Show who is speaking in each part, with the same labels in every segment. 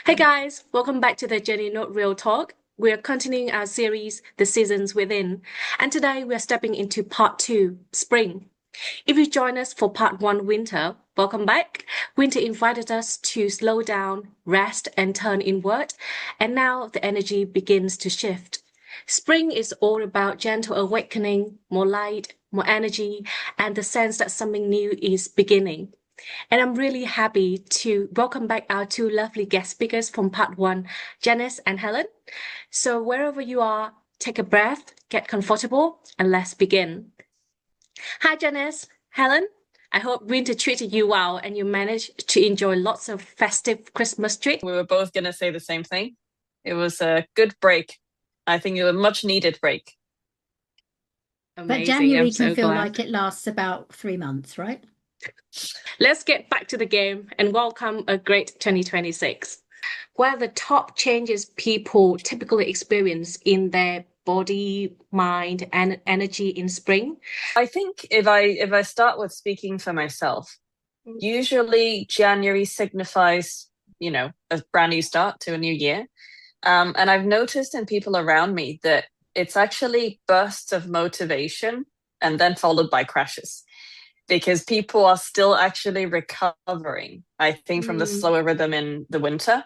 Speaker 1: Hey guys, welcome back to the Jenny Not Real Talk. We're continuing our series, The Seasons Within, and today we're stepping into part two, spring. If you join us for part one, winter, welcome back. Winter invited us to slow down, rest, and turn inward, and now the energy begins to shift. Spring is all about gentle awakening, more light, more energy, and the sense that something new is beginning. And I'm really happy to welcome back our two lovely guest speakers from part one, Janice and Helen. So wherever you are, take a breath, get comfortable, and let's begin. Hi, Janice. Helen. I hope winter treated you well and you managed to enjoy lots of festive Christmas treats.
Speaker 2: We were both going to say the same thing. It was a good break. I think it was a much needed break.
Speaker 3: But
Speaker 1: Amazing.
Speaker 3: January
Speaker 1: I'm
Speaker 3: can
Speaker 1: so
Speaker 3: feel
Speaker 1: glad.
Speaker 3: like it lasts about 3 months, right?
Speaker 1: Let's get back to the game and welcome a great 2026. What are the top changes people typically experience in their body, mind, and energy in spring?
Speaker 2: I think if I start with speaking for myself, usually January signifies, a brand new start to a new year. And I've noticed in people around me that it's actually bursts of motivation and then followed by crashes because people are still actually recovering, I think, from the slower rhythm in the winter.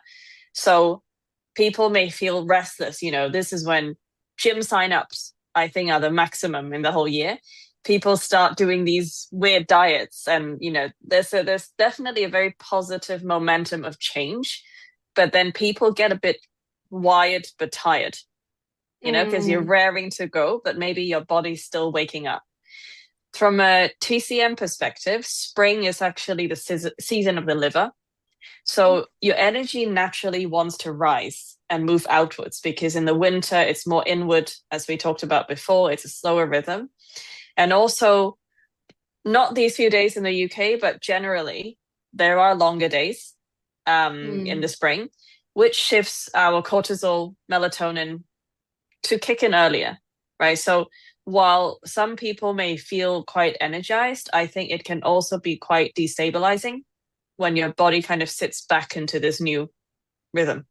Speaker 2: So people may feel restless. This is when gym signups, I think, are the maximum in the whole year. People start doing these weird diets, and there's definitely a very positive momentum of change. But then people get a bit wired but tired, because you're raring to go, but maybe your body's still waking up. From a TCM perspective, spring is actually the season of the liver. So your energy naturally wants to rise and move outwards because in the winter, it's more inward, as we talked about before. It's a slower rhythm. And also, not these few days in the UK, but generally, there are longer days in the spring, which shifts our cortisol, melatonin to kick in earlier, right? So while some people may feel quite energized, I think it can also be quite destabilizing when your body kind of sits back into this new rhythm.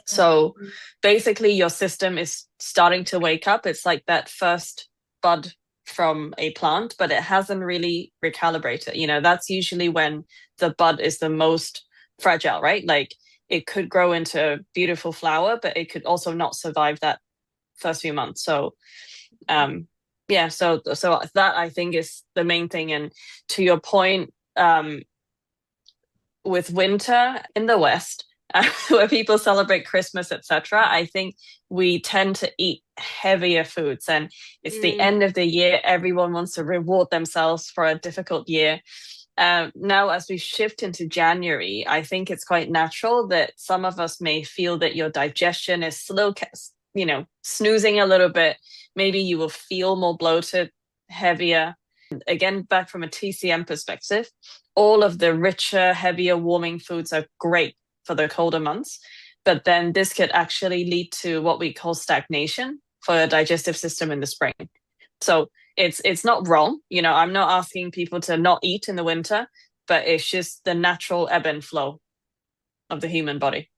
Speaker 2: So basically your system is starting to wake up. It's like that first bud from a plant, but it hasn't really recalibrated. That's usually when the bud is the most fragile, right? Like it could grow into a beautiful flower, but it could also not survive that first few months. So so that I think is the main thing. And to your point, with winter in the West, where people celebrate Christmas, etc., I think we tend to eat heavier foods, and it's the end of the year. Everyone wants to reward themselves for a difficult year. Now, as we shift into January, I think it's quite natural that some of us may feel that your digestion is slow, snoozing a little bit. Maybe you will feel more bloated, heavier. Again, back from a TCM perspective, all of the richer, heavier, warming foods are great for the colder months. But then this could actually lead to what we call stagnation for the digestive system in the spring. So it's not wrong. I'm not asking people to not eat in the winter, but it's just the natural ebb and flow of the human body.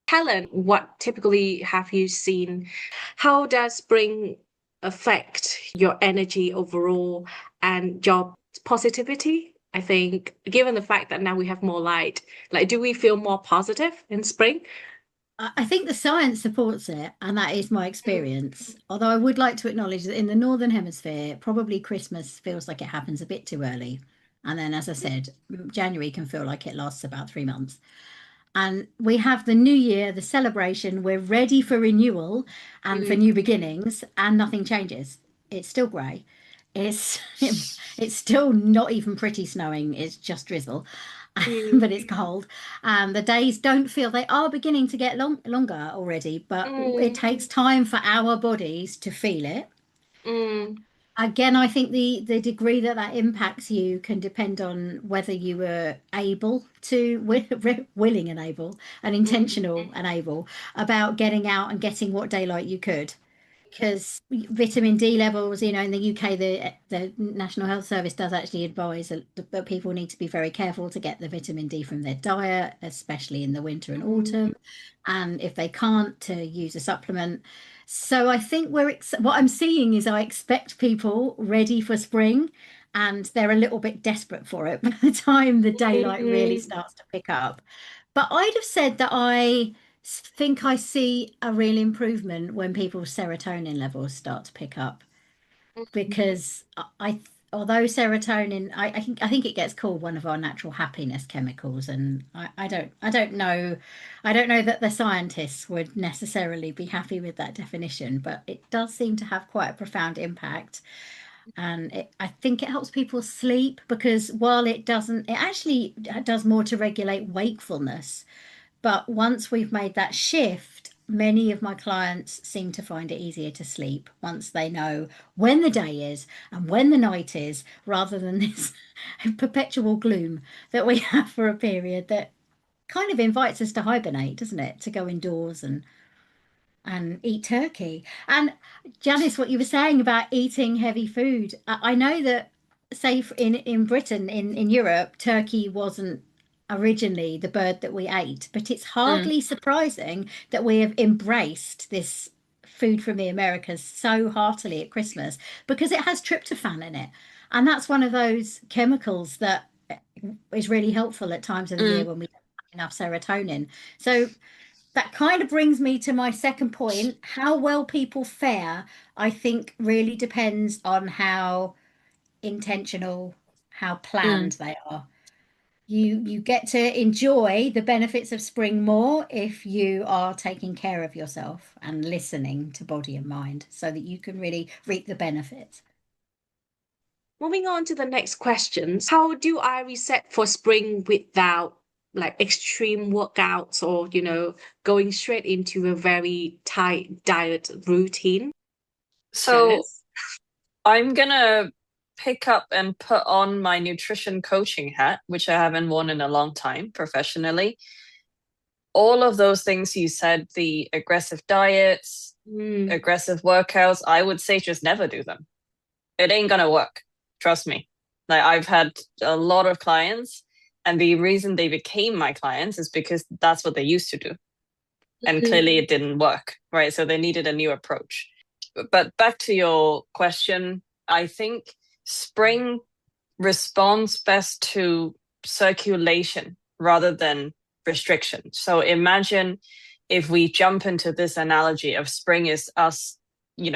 Speaker 1: Helen, what typically have you seen? How does spring affect your energy overall and your positivity? I think, given the fact that now we have more light, like, do we feel more positive in spring?
Speaker 3: I think the science supports it, and that is my experience. Although I would like to acknowledge that in the Northern Hemisphere, probably Christmas feels like it happens a bit too early. And then, as I said, January can feel like it lasts about 3 months. And we have the new year, the celebration. We're ready for renewal and for new beginnings, and nothing changes. It's still grey. It's it's still not even pretty snowing. It's just drizzle, but it's cold. And the days don't feel they are beginning to get longer already, but it takes time for our bodies to feel it. Again, I think the degree that that impacts you can depend on whether you were able to, willing and able, and intentional and able about getting out and getting what daylight you could. because vitamin D levels, in the UK, the National Health Service does actually advise that people need to be very careful to get the vitamin D from their diet, especially in the winter and autumn, and if they can't, to use a supplement. So I think what I'm seeing is I expect people ready for spring, and they're a little bit desperate for it by the time the daylight really starts to pick up. But I'd have said that I think I see a real improvement when people's serotonin levels start to pick up, because although serotonin, I think it gets called one of our natural happiness chemicals, and I don't know that the scientists would necessarily be happy with that definition, but it does seem to have quite a profound impact. And I think it helps people sleep, because while it doesn't, it actually does more to regulate wakefulness. But once we've made that shift, many of my clients seem to find it easier to sleep once they know when the day is and when the night is, rather than this perpetual gloom that we have for a period that kind of invites us to hibernate, doesn't it? To go indoors and eat turkey. And Janice, what you were saying about eating heavy food, I know that, say, in Britain, in Europe, turkey wasn't originally the bird that we ate, but it's hardly surprising that we have embraced this food from the Americas so heartily at Christmas, because it has tryptophan in it. And that's one of those chemicals that is really helpful at times of the year when we don't have enough serotonin. So that kind of brings me to my second point. How well people fare, I think, really depends on how intentional, how planned they are. You get to enjoy the benefits of spring more if you are taking care of yourself and listening to body and mind, so that you can really reap the benefits.
Speaker 1: Moving on to the next questions. How do I reset for spring without like extreme workouts or, going straight into a very tight diet routine?
Speaker 2: So
Speaker 1: Janice?
Speaker 2: I'm gonna pick up and put on my nutrition coaching hat, which I haven't worn in a long time professionally. All of those things you said, the aggressive diets, aggressive workouts, I would say just never do them. It ain't gonna work. Trust me. Like, I've had a lot of clients, and the reason they became my clients is because that's what they used to do. And clearly it didn't work, right? So they needed a new approach. But back to your question, I think spring responds best to circulation rather than restriction. So imagine if we jump into this analogy of spring is us,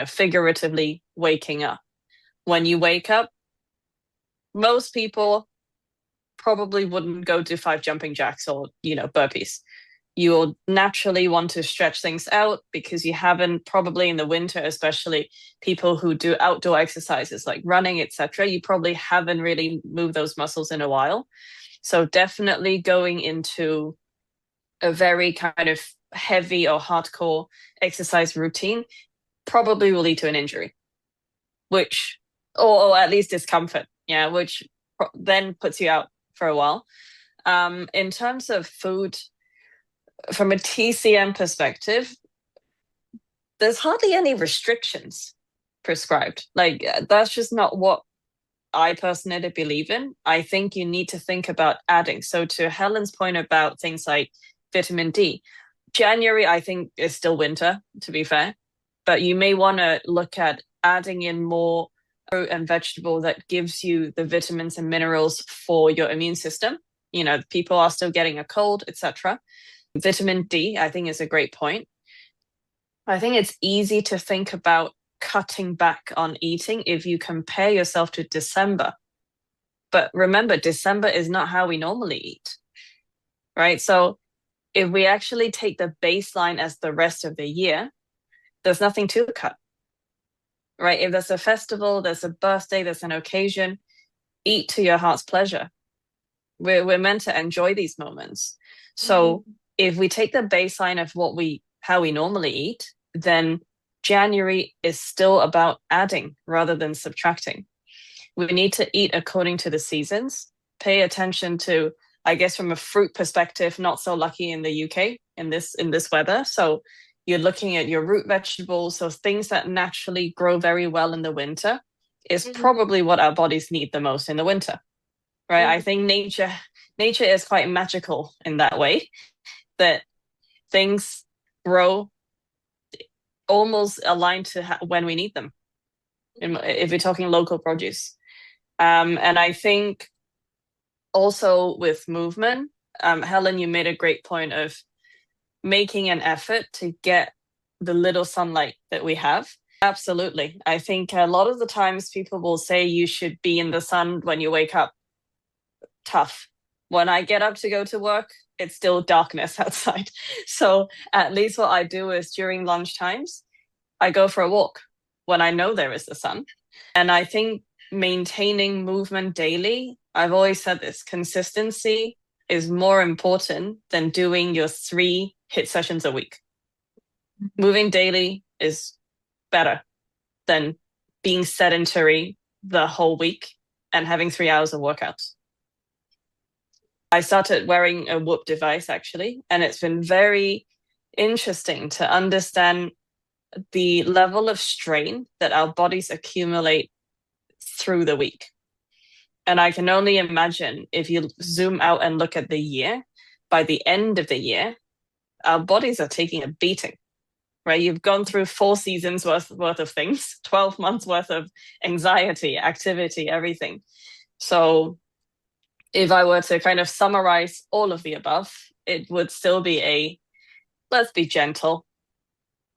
Speaker 2: figuratively waking up. When you wake up, most people probably wouldn't go do 5 jumping jacks or, burpees. You'll naturally want to stretch things out because you haven't, probably in the winter, especially people who do outdoor exercises like running, etc., you probably haven't really moved those muscles in a while. So definitely going into a very kind of heavy or hardcore exercise routine probably will lead to an injury, which, or at least discomfort, which then puts you out for a while. In terms of food, from a TCM perspective, there's hardly any restrictions prescribed. Like, that's just not what I personally believe in. I think you need to think about adding. So to Helen's point about things like vitamin D, January, I think, is still winter, to be fair, but you may want to look at adding in more fruit and vegetable that gives you the vitamins and minerals for your immune system. People are still getting a cold, etc. Vitamin D, I think, is a great point. I think it's easy to think about cutting back on eating if you compare yourself to December. But remember, December is not how we normally eat, right? So if we actually take the baseline as the rest of the year, there's nothing to cut, right? If there's a festival, there's a birthday, there's an occasion, eat to your heart's pleasure. We're meant to enjoy these moments. So if we take the baseline of how we normally eat, then January is still about adding rather than subtracting. We need to eat according to the seasons, pay attention to, I guess, from a fruit perspective, not so lucky in the UK in this weather. So You're looking at your root vegetables, so things that naturally grow very well in the winter is probably what our bodies need the most in the winter, right? I think nature is quite magical in that way, that things grow almost aligned to when we need them, if we're talking local produce. And I think also with movement, Helen, you made a great point of making an effort to get the little sunlight that we have. Absolutely. I think a lot of the times people will say you should be in the sun when you wake up. Tough. When I get up to go to work, it's still darkness outside. So at least what I do is during lunch times, I go for a walk when I know there is the sun. And I think maintaining movement daily, I've always said this, consistency is more important than doing your 3 HIIT sessions a week. Moving daily is better than being sedentary the whole week and having 3 hours of workouts. I started wearing a Whoop device actually, and it's been very interesting to understand the level of strain that our bodies accumulate through the week. And I can only imagine if you zoom out and look at the year, by the end of the year, our bodies are taking a beating, right? You've gone through 4 seasons worth of things, 12 months worth of anxiety, activity, everything. So if I were to kind of summarize all of the above, it would still be let's be gentle.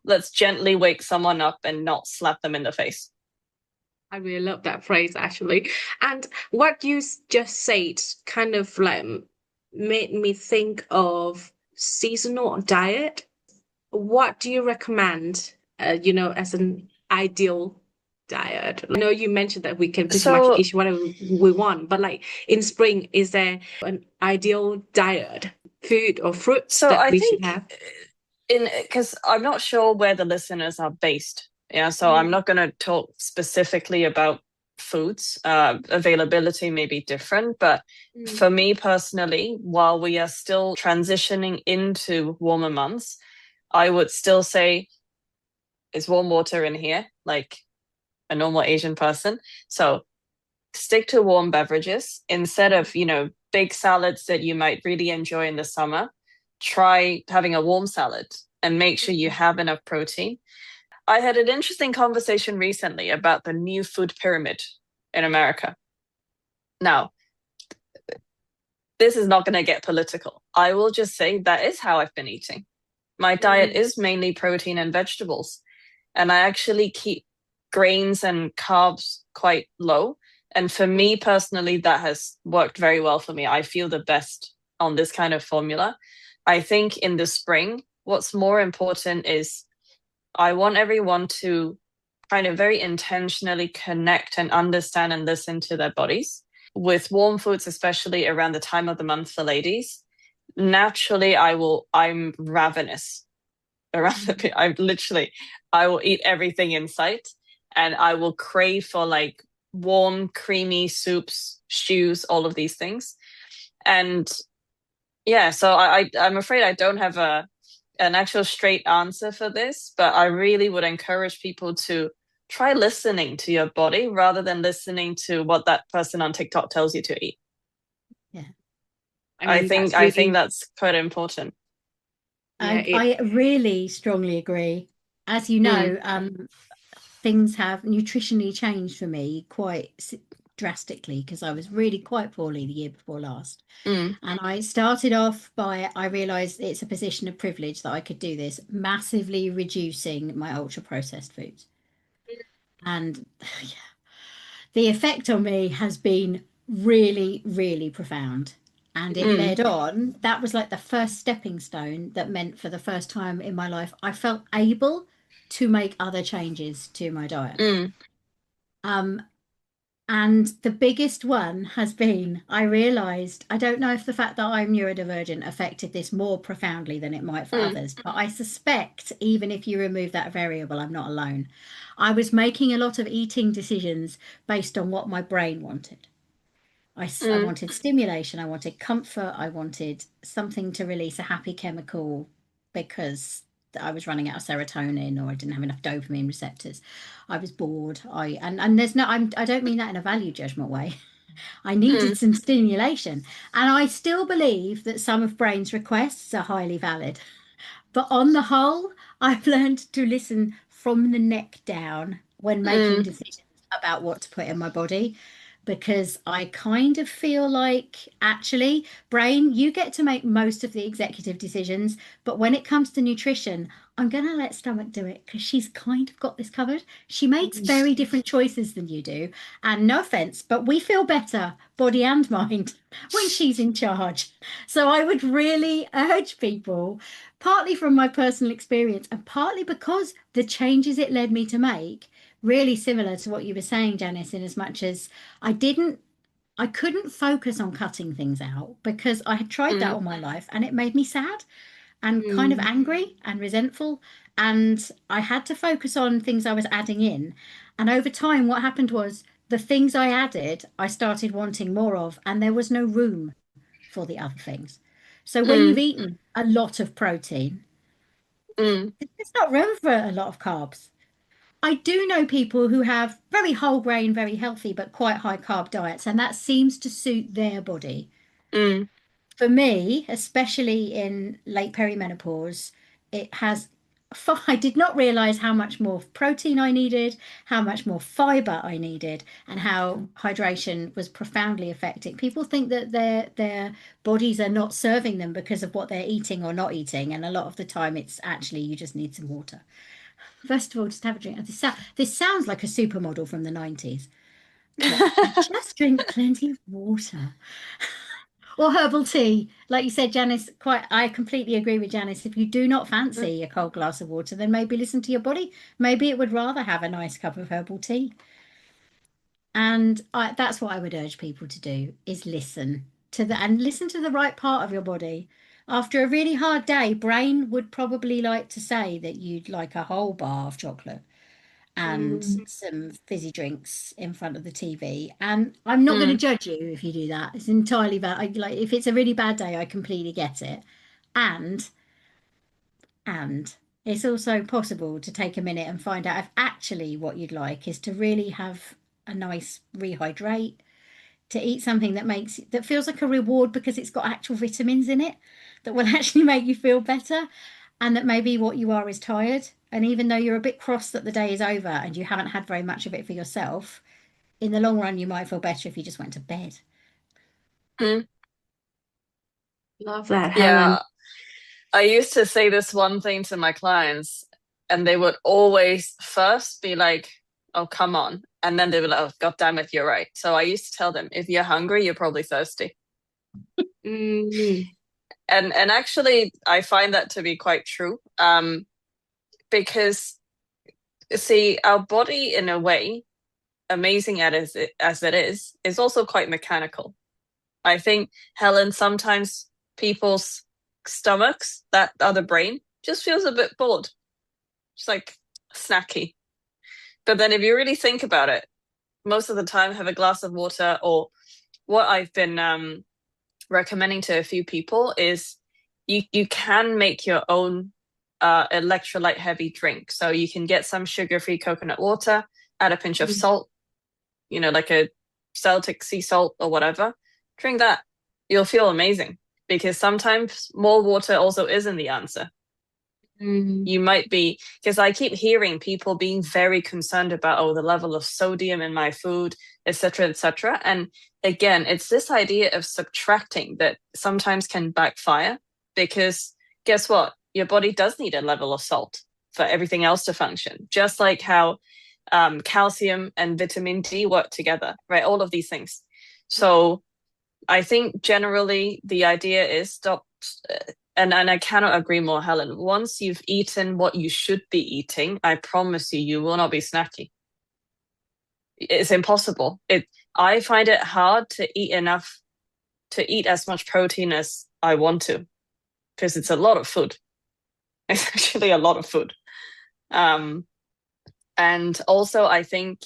Speaker 2: Let's gently wake someone up and not slap them in the face.
Speaker 1: I really love that phrase, actually. And what you just said kind of like made me think of seasonal diet. What do you recommend, as an ideal diet? I know you mentioned that we can pretty much eat whatever we want, but like in spring, is there an ideal diet, food or fruits that we should have?
Speaker 2: Because I'm not sure where the listeners are based. Yeah, so I'm not going to talk specifically about foods. Availability may be different, but for me personally, while we are still transitioning into warmer months, I would still say it's warm water in here, like a normal Asian person. So stick to warm beverages instead of, big salads that you might really enjoy in the summer. Try having a warm salad and make sure you have enough protein. I had an interesting conversation recently about the new food pyramid in America. Now, this is not going to get political. I will just say that is how I've been eating. My diet is mainly protein and vegetables, and I actually keep grains and carbs quite low. And for me personally, that has worked very well for me. I feel the best on this kind of formula. I think in the spring, what's more important is I want everyone to kind of very intentionally connect and understand and listen to their bodies. With warm foods, especially around the time of the month for ladies, naturally I'm ravenous around I will eat everything in sight, and I will crave for like warm, creamy soups, stews, all of these things. And yeah, so I'm afraid I don't have an actual straight answer for this, but I really would encourage people to try listening to your body rather than listening to what that person on TikTok tells you to eat.
Speaker 3: Yeah.
Speaker 2: I think that's quite important.
Speaker 3: I really strongly agree. As you know, things have nutritionally changed for me quite drastically because I was really quite poorly the year before last. And I started off I realized it's a position of privilege that I could do this, massively reducing my ultra processed foods. And the effect on me has been really, really profound. And it led on, that was like the first stepping stone that meant for the first time in my life, I felt able to make other changes to my diet. And the biggest one has been, I realized, I don't know if the fact that I'm neurodivergent affected this more profoundly than it might for others, but I suspect even if you remove that variable, I'm not alone. I was making a lot of eating decisions based on what my brain wanted. I wanted stimulation, I wanted comfort, I wanted something to release a happy chemical because I was running out of serotonin, or I didn't have enough dopamine receptors. I was bored. And there's no, I don't mean that in a value judgment way. I needed some stimulation. And I still believe that some of brain's requests are highly valid. But on the whole, I've learned to listen from the neck down when making decisions about what to put in my body, because I kind of feel like, actually, brain, you get to make most of the executive decisions. But when it comes to nutrition, I'm going to let stomach do it, because she's kind of got this covered. She makes very different choices than you do. And no offense, but we feel better, body and mind, when she's in charge. So I would really urge people, partly from my personal experience and partly because the changes it led me to make, really similar to what you were saying, Janice, in as much as I couldn't focus on cutting things out, because I had tried that all my life and it made me sad and kind of angry and resentful. And I had to focus on things I was adding in. And over time, what happened was the things I added, I started wanting more of, and there was no room for the other things. So when you've eaten a lot of protein, there's not room for a lot of carbs. I do know people who have very whole grain, very healthy, but quite high carb diets, and that seems to suit their body. For me, especially in late perimenopause, I did not realize how much more protein I needed, how much more fiber I needed, and how hydration was profoundly affecting. People think that their bodies are not serving them because of what they're eating or not eating, and a lot of the time it's actually you just need some water. First of all, just have a drink. This sounds like a supermodel from the 90s. Just drink plenty of water. Or herbal tea. Like you said, Janice, I completely agree with Janice. If you do not fancy a cold glass of water, then maybe listen to your body. Maybe it would rather have a nice cup of herbal tea. And that's what I would urge people to do, is listen to the right part of your body. After a really hard day, brain would probably like to say that you'd like a whole bar of chocolate and some fizzy drinks in front of the TV. And I'm not going to judge you if you do that. It's entirely valid. Like, if it's a really bad day, I completely get it. And it's also possible to take a minute and find out if actually what you'd like is to really have a nice rehydrate, to eat something that feels like a reward because it's got actual vitamins in it that will actually make you feel better, and that maybe what you are is tired. And even though you're a bit cross that the day is over and you haven't had very much of it for yourself, in the long run, you might feel better if you just went to bed.
Speaker 1: Love that, Helen.
Speaker 2: Yeah, I used to say this one thing to my clients, and they would always first be like, oh, come on. And then they were like, oh, God damn it, you're right. So I used to tell them, if you're hungry, you're probably thirsty. And actually, I find that to be quite true. Because, see, our body, in a way, amazing as it is also quite mechanical. I think, Helen, sometimes people's stomachs, that other brain, just feels a bit bored. It's like snacky. But then if you really think about it, most of the time have a glass of water, or what I've been recommending to a few people is you can make your own electrolyte heavy drink. So you can get some sugar-free coconut water, add a pinch of salt, like a Celtic sea salt or whatever. Drink that. You'll feel amazing, because sometimes more water also isn't the answer. You might be, because I keep hearing people being very concerned about, the level of sodium in my food, etc., etc. And again, it's this idea of subtracting that sometimes can backfire, because guess what? Your body does need a level of salt for everything else to function, just like how calcium and vitamin D work together, right? All of these things. So I think generally the idea is stop. And I cannot agree more, Helen. Once you've eaten what you should be eating, I promise you will not be snacky. It's impossible. I find it hard to eat as much protein as I want to, because it's a lot of food. It's actually a lot of food. And also, I think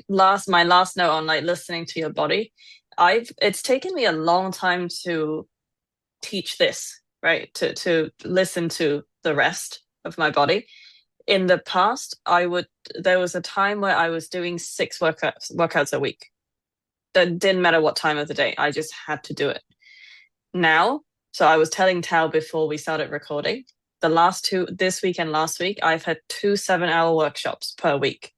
Speaker 2: my last note on like listening to your body, it's taken me a long time to teach this. Right, to listen to the rest, of my body. In the past, there was a time where I was doing 6 workouts a week. That didn't matter what time of the day. I just had to do it. Now, so I was telling Thao before we started recording, this week and last week, I've had 2 7-hour workshops per week.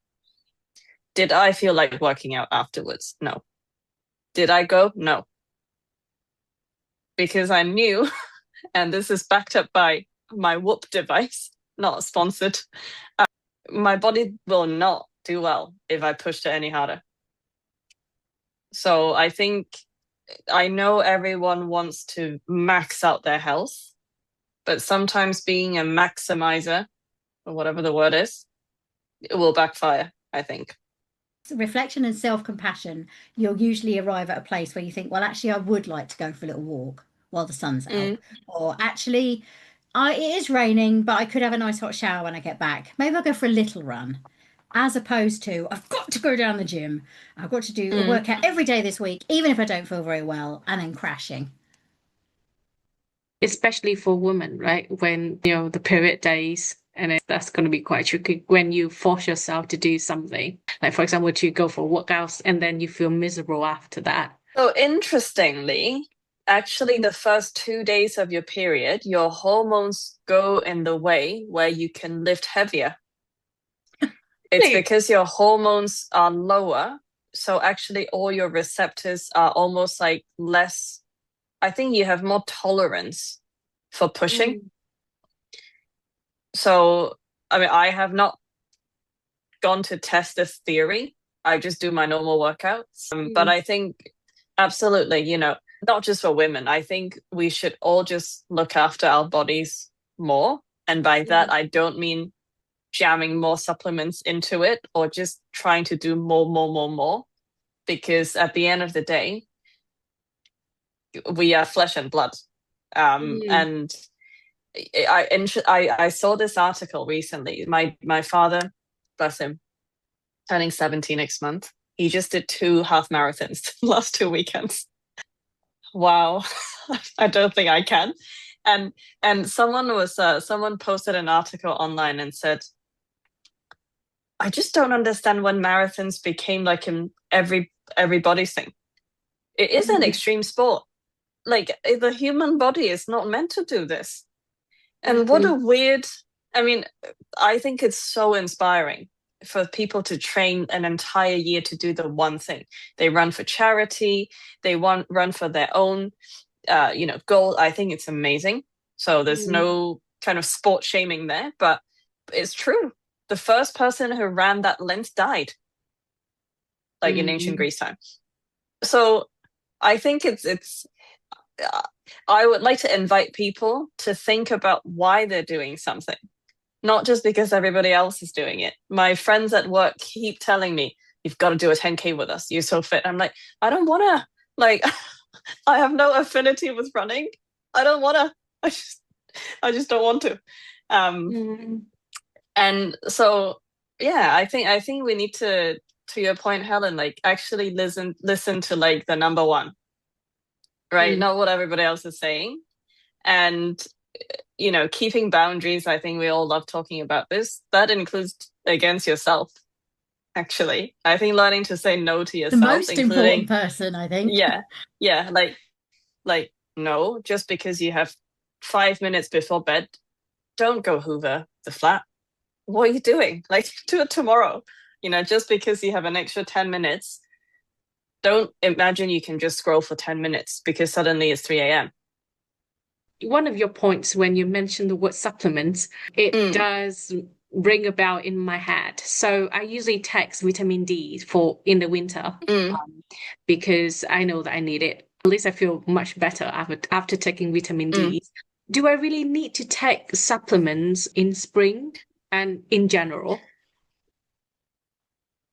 Speaker 2: Did I feel like working out afterwards? No. Did I go? No. Because I knew, and this is backed up by my Whoop device, not sponsored, my body will not do well if I pushed it any harder. So I think, I know everyone wants to max out their health, but sometimes being a maximizer, or whatever the word is, it will backfire, I think.
Speaker 3: Reflection and self-compassion, you'll usually arrive at a place where you think, well, actually, I would like to go for a little walk while the sun's out. Or actually, it is raining, but I could have a nice hot shower when I get back. Maybe I'll go for a little run. As opposed to, I've got to go down the gym. I've got to do a workout every day this week, even if I don't feel very well, and then crashing.
Speaker 1: Especially for women, right? When, the period days, and that's going to be quite tricky when you force yourself to do something. Like, for example, to go for workouts and then you feel miserable after that.
Speaker 2: So interestingly, actually, the first 2 days of your period, your hormones go in the way where you can lift heavier. It's because your hormones are lower. So actually all your receptors are almost like less, I think you have more tolerance for pushing. So, I mean, I have not gone to test this theory. I just do my normal workouts. But I think absolutely, not just for women, I think we should all just look after our bodies more. And by that, I don't mean jamming more supplements into it or just trying to do more, because at the end of the day, we are flesh and blood. And I saw this article recently. My father, bless him, turning 70 next month. He just did 2 half marathons the last 2 weekends. Wow. I don't think I can. And someone posted an article online and said, I just don't understand when marathons became like everybody's thing. It is an extreme sport. Like, the human body is not meant to do this. And what a weird, I mean, I think it's so inspiring for people to train an entire year to do the one thing. They run for charity, they run for their own, goal. I think it's amazing. So there's no kind of sport shaming there, but it's true. The first person who ran that length died, like in ancient Greece time. So I think it's I would like to invite people to think about why they're doing something, not just because everybody else is doing it. My friends at work keep telling me, you've got to do a 10K with us. You're so fit. I'm like, I don't want to. Like, I have no affinity with running. I don't want to. I just don't want to. And so, yeah, I think we need to your point, Helen, like actually listen to like the number one, right? Not what everybody else is saying. And, keeping boundaries. I think we all love talking about this. That includes against yourself, actually. I think learning to say no to yourself.
Speaker 3: The most important person, I think.
Speaker 2: Yeah. Like, no, just because you have 5 minutes before bed, don't go hoover the flat. What are you doing? Like, do it tomorrow. Just because you have an extra 10 minutes, don't imagine you can just scroll for 10 minutes because suddenly it's 3 a.m.
Speaker 1: One of your points when you mentioned the word supplements, it does ring a bell in my head. So I usually take vitamin D in the winter because I know that I need it. At least I feel much better after taking vitamin D. Do I really need to take supplements in spring and in general?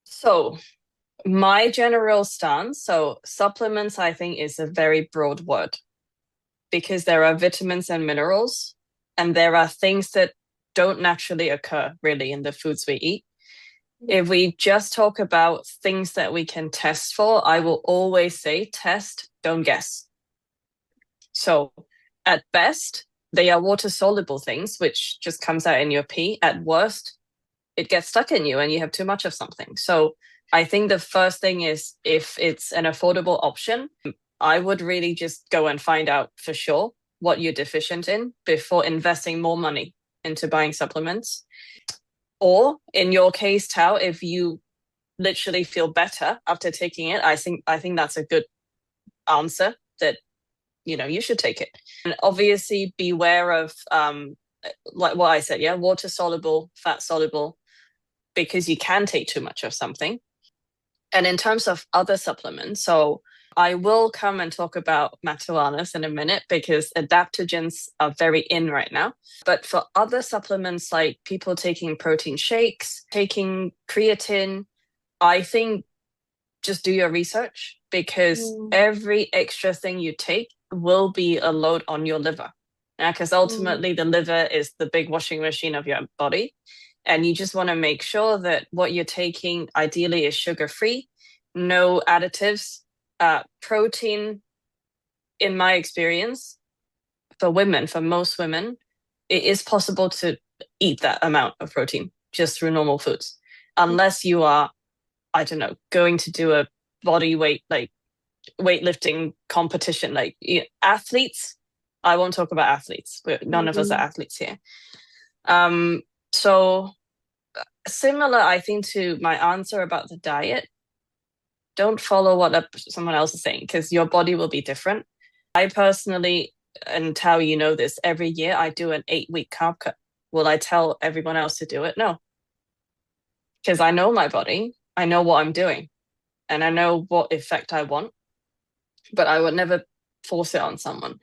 Speaker 2: So my general stance, supplements, I think, is a very broad word because there are vitamins and minerals, and there are things that don't naturally occur really in the foods we eat. If we just talk about things that we can test for, I will always say test, don't guess. So at best, they are water soluble things, which just comes out in your pee. At worst, it gets stuck in you and you have too much of something. So I think the first thing is, if it's an affordable option, I would really just go and find out for sure what you're deficient in before investing more money into buying supplements. Or in your case, Thao, if you literally feel better after taking it, I think that's a good answer, that you should take it. And obviously beware of like what I said, water soluble, fat soluble, because you can take too much of something. And in terms of other supplements, so I will come and talk about Matuanas in a minute, because adaptogens are very in right now. But for other supplements, like people taking protein shakes, taking creatine, I think just do your research, because every extra thing you take will be a load on your liver. Because ultimately the liver is the big washing machine of your body. And you just want to make sure that what you're taking ideally is sugar-free, no additives. Protein, in my experience, for most women, it is possible to eat that amount of protein just through normal foods. Unless you are, I don't know, going to do a body weight, like weightlifting competition, like athletes. I won't talk about athletes. None of us are athletes here. So similar, I think, to my answer about the diet. Don't follow what someone else is saying, because your body will be different. I personally, and Thao, this, every year I do an 8-week carb cut. Will I tell everyone else to do it? No. Because I know my body, I know what I'm doing, and I know what effect I want, but I would never force it on someone.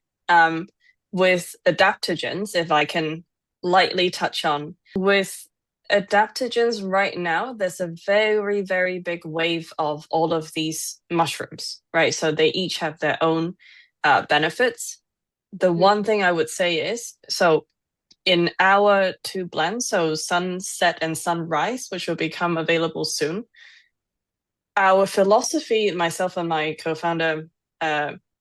Speaker 2: With adaptogens, if I can lightly touch on, with adaptogens right now, there's a very, very big wave of all of these mushrooms, right? So they each have their own benefits. The one thing I would say is, so in our 2 blends, so Sunset and Sunrise, which will become available soon, our philosophy, myself and my co-founder,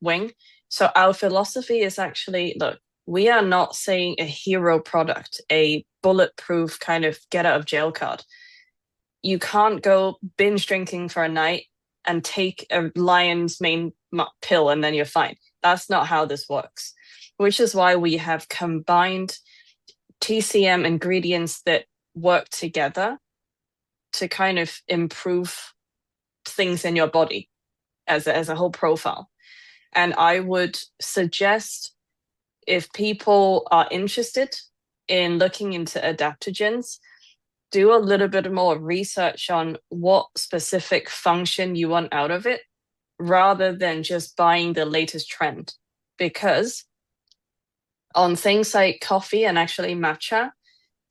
Speaker 2: Wing, so our philosophy is actually, look, we are not saying a hero product, a bulletproof kind of get out of jail card. You can't go binge drinking for a night and take a lion's mane pill and then you're fine. That's not how this works, which is why we have combined TCM ingredients that work together to kind of improve things in your body as a whole profile. And I would suggest, if people are interested in looking into adaptogens, do a little bit more research on what specific function you want out of it, rather than just buying the latest trend. Because on things like coffee and actually matcha,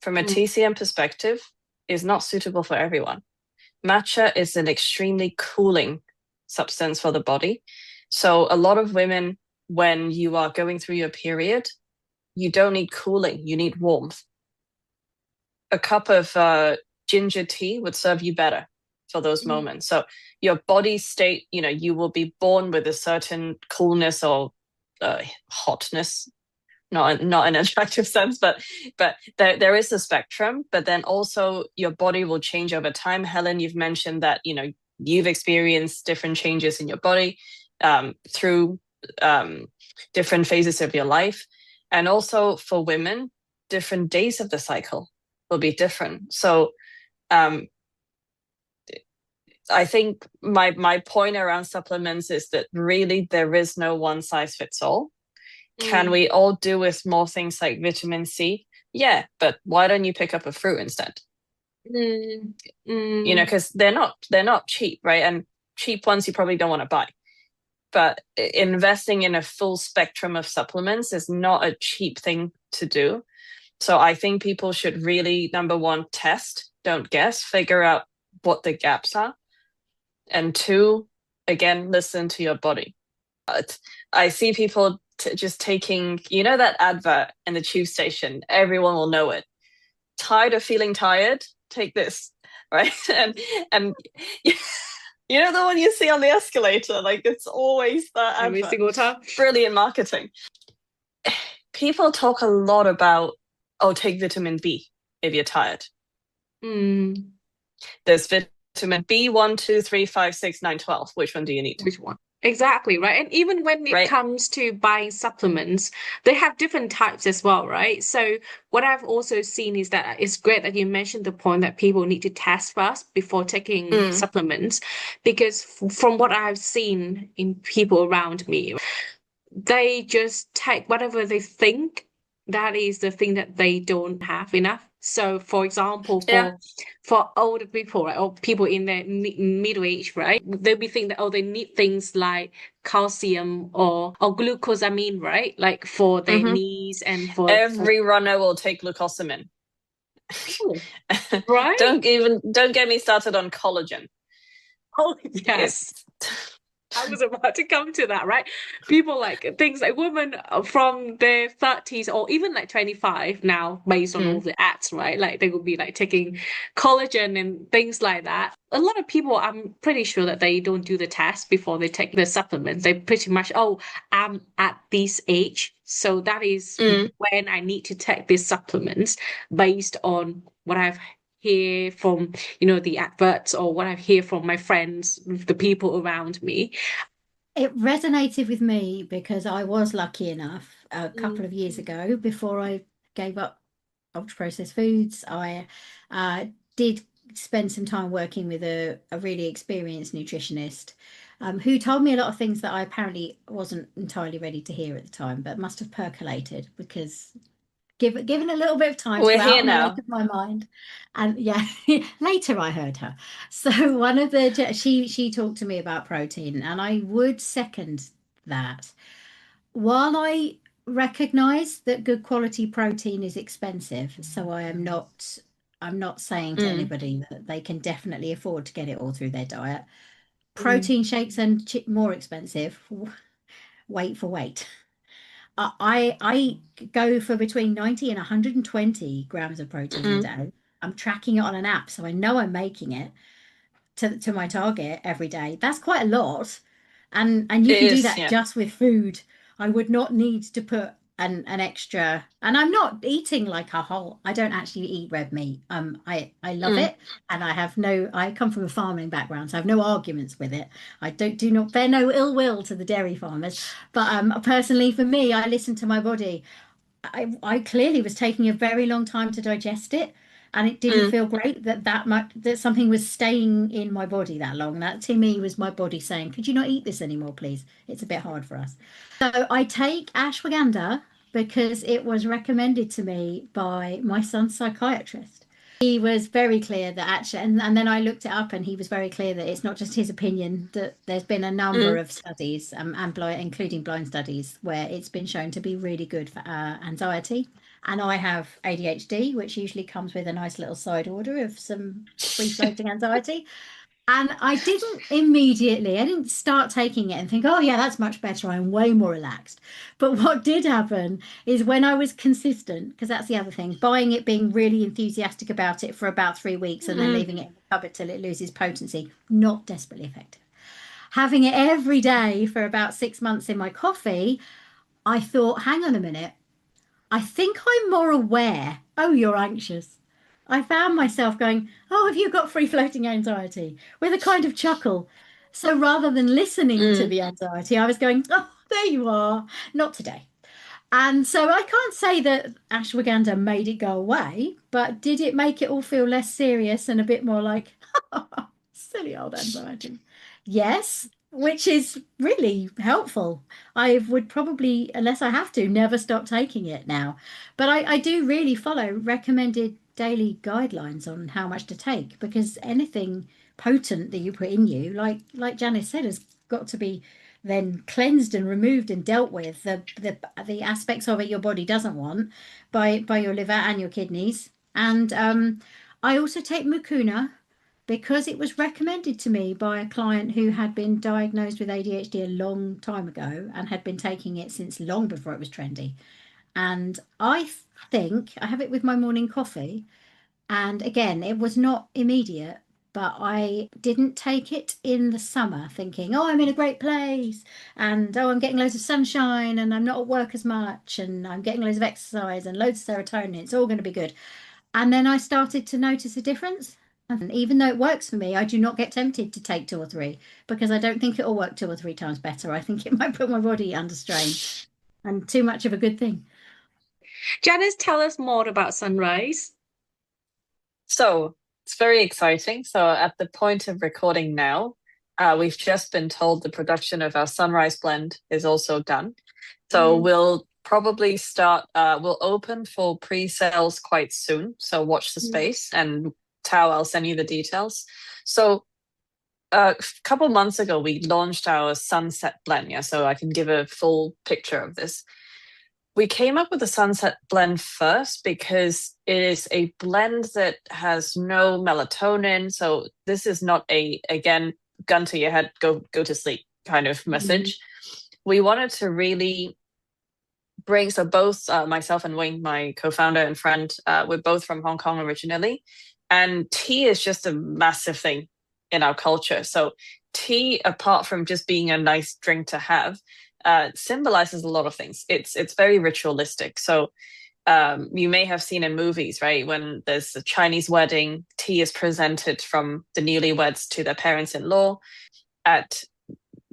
Speaker 2: from a TCM perspective, is not suitable for everyone. Matcha is an extremely cooling substance for the body. So a lot of women, when you are going through your period, you don't need cooling, you need warmth. A cup of ginger tea would serve you better for those moments. So your body state, you will be born with a certain coolness or hotness, not in an attractive sense, but there is a spectrum. But then also your body will change over time. Helen, you've mentioned that you've experienced different changes in your body through different phases of your life. And also for women, different days of the cycle will be different. So I think my point around supplements is that really there is no one size fits all. Can we all do with more things like vitamin C? Yeah, but why don't you pick up a fruit instead? Because they're not cheap, right? And cheap ones you probably don't want to buy. But investing in a full spectrum of supplements is not a cheap thing to do. So I think people should really, number one, test, don't guess, figure out what the gaps are. And 2, again, listen to your body. I see people just taking, that advert in the tube station, everyone will know it. Tired of feeling tired? Take this, right? And the one you see on the escalator, like it's always that
Speaker 1: every
Speaker 2: advert.
Speaker 1: single time.
Speaker 2: Brilliant marketing. people talk a lot about, oh, take vitamin B if you're tired.
Speaker 1: Mm.
Speaker 2: There's vitamin B 1, 2, 3, 5, 6, 9, 12. Which one do you need?
Speaker 1: Which one? Exactly, right? And even when it
Speaker 2: Right?
Speaker 1: comes to buying supplements, they have different types as well, right? So what I've also seen is that it's great that you mentioned the point that people need to test first before taking
Speaker 2: Mm,
Speaker 1: supplements, because from what I've seen in people around me, they just take whatever they think that is the thing that they don't have enough. So, for example,
Speaker 2: yeah.
Speaker 1: for older people, right, or people in their middle age, right, they'll be thinking that, oh, they need things like calcium or glucosamine, right, like for their
Speaker 2: Hmm.
Speaker 1: knees and for
Speaker 2: Every runner will take glucosamine.
Speaker 1: oh, right.
Speaker 2: Don't get me started on collagen.
Speaker 1: Oh, yes.
Speaker 2: It's
Speaker 1: I was about to come to that, right? People like things like women from their 30s or even like 25 now, based on all
Speaker 2: Mm,
Speaker 1: the ads, right? Like they would be like taking collagen and things like that. A lot of people, I'm pretty sure that they don't do the test before they take the supplements. They pretty much, oh, I'm at this age, so that is
Speaker 2: mm.
Speaker 1: when I need to take these supplements based on what I've hear from the adverts or what I hear from my friends, the people around me.
Speaker 3: It resonated with me because I was lucky enough a couple
Speaker 1: Mm,
Speaker 3: of years ago, before I gave up ultra processed foods. I did spend some time working with a really experienced nutritionist, who told me a lot of things that I apparently wasn't entirely ready to hear at the time, but must have percolated because given a little bit of time to
Speaker 2: We're
Speaker 3: go out
Speaker 2: here
Speaker 3: on the lake
Speaker 2: now.
Speaker 3: of my mind. And yeah, later I heard her. So she talked to me about protein, and I would second that. While I recognize that good quality protein is expensive, so I'm not saying to
Speaker 2: Mm,
Speaker 3: anybody that they can definitely afford to get it all through their diet.
Speaker 1: mm,
Speaker 3: Protein shakes and more expensive. Wait for weight. I go for between 90 and 120 grams of protein a
Speaker 2: mm.
Speaker 3: day. I'm tracking it on an app, so I know I'm making it to my target every day. That's quite a lot. And you
Speaker 2: It
Speaker 3: can do
Speaker 2: is,
Speaker 3: that
Speaker 2: yeah.
Speaker 3: just with food. I would not need to put an extra, and I'm not eating like a whole, I don't actually eat red meat. I love
Speaker 2: Mm,
Speaker 3: it, and I come from a farming background, so I have no arguments with it. I do not bear no ill will to the dairy farmers. But personally for me, I listen to my body. I clearly was taking a very long time to digest it, and it didn't
Speaker 2: mm.
Speaker 3: feel great that much, that something was staying in my body that long. That to me was my body saying, "Could you not eat this anymore, please? It's a bit hard for us." So I take ashwagandha because it was recommended to me by my son's psychiatrist. He was very clear that actually, and then I looked it up, and he was very clear that it's not just his opinion, that there's been a number
Speaker 2: Mm.
Speaker 3: of studies, and including blind studies, where it's been shown to be really good for anxiety. And I have ADHD, which usually comes with a nice little side order of some free floating anxiety. And I didn't start taking it and think, oh, yeah, that's much better. I'm way more relaxed. But what did happen is when I was consistent, because that's the other thing, buying it, being really enthusiastic about it for about 3 weeks and then
Speaker 2: Mm.
Speaker 3: leaving it in the cupboard till it loses potency, not desperately effective. Having it every day for about 6 months in my coffee, I thought, hang on a minute, I think I'm more aware. Oh, you're anxious. I found myself going, oh, have you got free floating anxiety? With a kind of chuckle. So rather than listening to
Speaker 2: Mm.
Speaker 3: the anxiety, I was going, oh, there you are. Not today. And so I can't say that ashwagandha made it go away, but did it make it all feel less serious and a bit more like silly old anxiety? Yes, which is really helpful. I would probably, unless I have to, never stop taking it now. But I do really follow recommended daily guidelines on how much to take, because anything potent that you put in you, like Janice said, has got to be then cleansed and removed and dealt with, the aspects of it your body doesn't want, by your liver and your kidneys. And I also take mucuna because it was recommended to me by a client who had been diagnosed with ADHD a long time ago and had been taking it since long before it was trendy. And I think I have it with my morning coffee. And again, it was not immediate, but I didn't take it in the summer thinking, oh, I'm in a great place, and oh, I'm getting loads of sunshine, and I'm not at work as much, and I'm getting loads of exercise and loads of serotonin. It's all going to be good. And then I started to notice a difference. And even though it works for me, I do not get tempted to take 2 or 3 because I don't think it'll work 2 or 3 times better. I think it might put my body under strain, and too much of a good thing.
Speaker 1: Janice, tell us more about sunrise.
Speaker 2: So it's very exciting. So at the point of recording now, we've just been told the production of our sunrise blend is also done. So we'll probably start, we'll open for pre-sales quite soon. So watch the space, and Thao, I'll send you the details. So a couple months ago, we launched our sunset blend. Yeah, so I can give a full picture of this. We came up with the sunset blend first because it is a blend that has no melatonin. So this is not a, again, gun to your head, go to sleep kind of message. We wanted to really bring, so both myself and Wayne, my co-founder and friend, we're both from Hong Kong originally. And tea is just a massive thing in our culture. So tea, apart from just being a nice drink to have, symbolizes a lot of things. It's very ritualistic. So you may have seen in movies, right? When there's a Chinese wedding, tea is presented from the newlyweds to their parents-in-law. At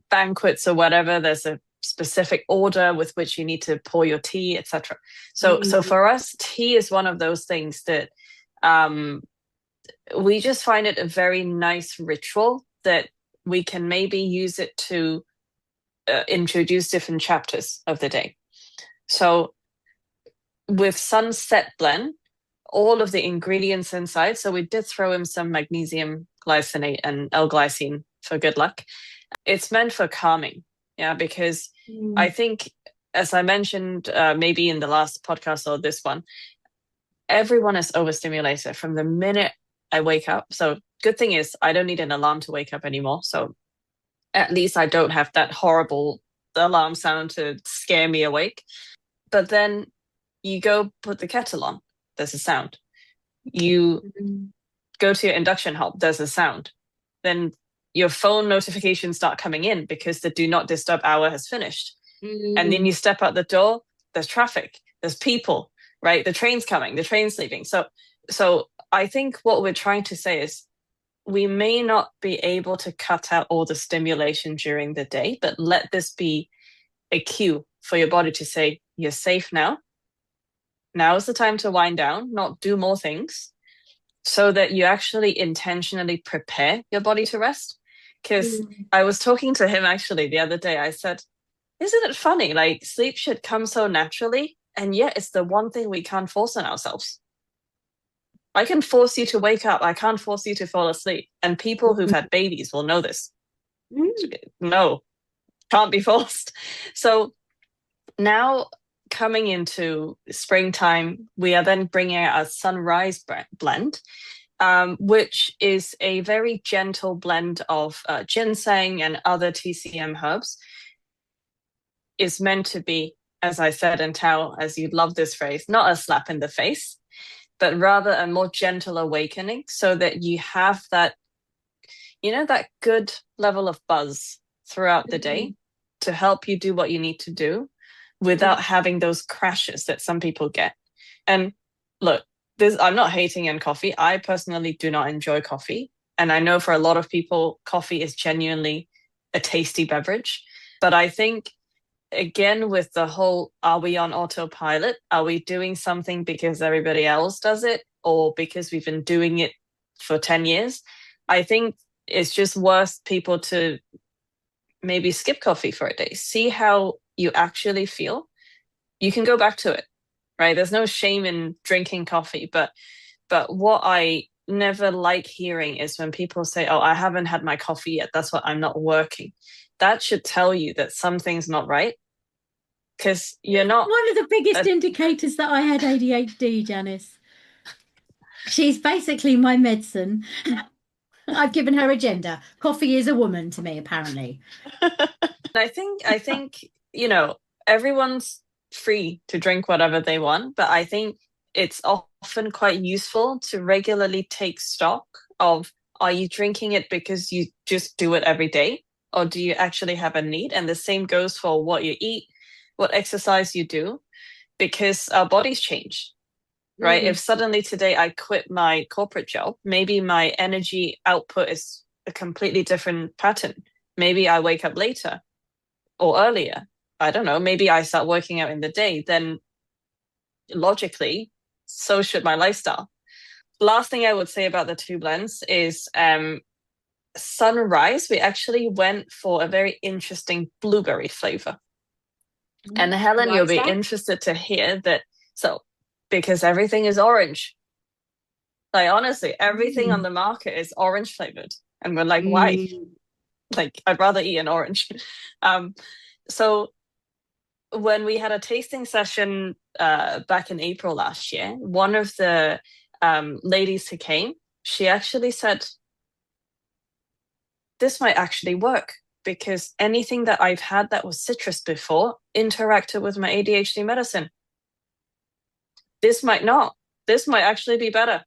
Speaker 2: banquets or whatever, there's a specific order with which you need to pour your tea, etc. So for us, tea is one of those things that we just find it a very nice ritual that we can maybe use it to introduce different chapters of the day. So with Sunset Blend, all of the ingredients inside, so we did throw in some magnesium glycinate and L-glycine for good luck. It's meant for calming, yeah, because I think, as I mentioned, maybe in the last podcast or this one, everyone is overstimulated from the minute I wake up. So good thing is I don't need an alarm to wake up anymore. So at least I don't have that horrible alarm sound to scare me awake. But then you go put the kettle on, there's a sound. You go to your induction hob, there's a sound. Then your phone notifications start coming in because the do not disturb hour has finished. And then you step out the door, there's traffic, there's people, right? The train's coming, the train's leaving. So I think what we're trying to say is we may not be able to cut out all the stimulation during the day, but let this be a cue for your body to say, you're safe now. Now is the time to wind down, not do more things, so that you actually intentionally prepare your body to rest. Because I was talking to him actually the other day. I said, isn't it funny? Like, sleep should come so naturally, and yet it's the one thing we can't force on ourselves. I can force you to wake up. I can't force you to fall asleep. And people who've had babies will know this. No, can't be forced. So now coming into springtime, we are then bringing out a sunrise blend, which is a very gentle blend of ginseng and other TCM herbs. It's meant to be, as I said in Thao, as you love this phrase, not a slap in the face, but rather a more gentle awakening, so that you have that, that good level of buzz throughout the day to help you do what you need to do without having those crashes that some people get. And look, I'm not hating on coffee. I personally do not enjoy coffee. And I know for a lot of people, coffee is genuinely a tasty beverage. But I think, again, with the whole, are we on autopilot? Are we doing something because everybody else does it, or because we've been doing it for 10 years? I think it's just worth people to maybe skip coffee for a day. See how you actually feel. You can go back to it, right? There's no shame in drinking coffee. But what I never like hearing is when people say, oh, I haven't had my coffee yet, that's why I'm not working. That should tell you that something's not right. Because you're not...
Speaker 3: One of the biggest indicators that I had ADHD, Janice. She's basically my medicine. I've given her a gender. Coffee is a woman to me, apparently.
Speaker 2: I think, everyone's free to drink whatever they want, but I think it's often quite useful to regularly take stock of Are you drinking it because you just do it every day? Or do you actually have a need? And the same goes for what you eat, what exercise you do, because our bodies change, right? If suddenly today I quit my corporate job, maybe my energy output is a completely different pattern. Maybe I wake up later or earlier. I don't know. Maybe I start working out in the day. Then logically, so should my lifestyle. Last thing I would say about the two blends is sunrise, we actually went for a very interesting blueberry flavor. And Helen,
Speaker 1: Why
Speaker 2: you'll
Speaker 1: is
Speaker 2: be
Speaker 1: that?
Speaker 2: interested to hear that. So, because everything is orange. Like, honestly, everything on the market is orange flavored. And we're like, why? Like, I'd rather eat an orange. So, when we had a tasting session back in April last year, one of the ladies who came, she actually said, this might actually work because anything that I've had that was citrus before interacted with my ADHD medicine. This might not. This might actually be better.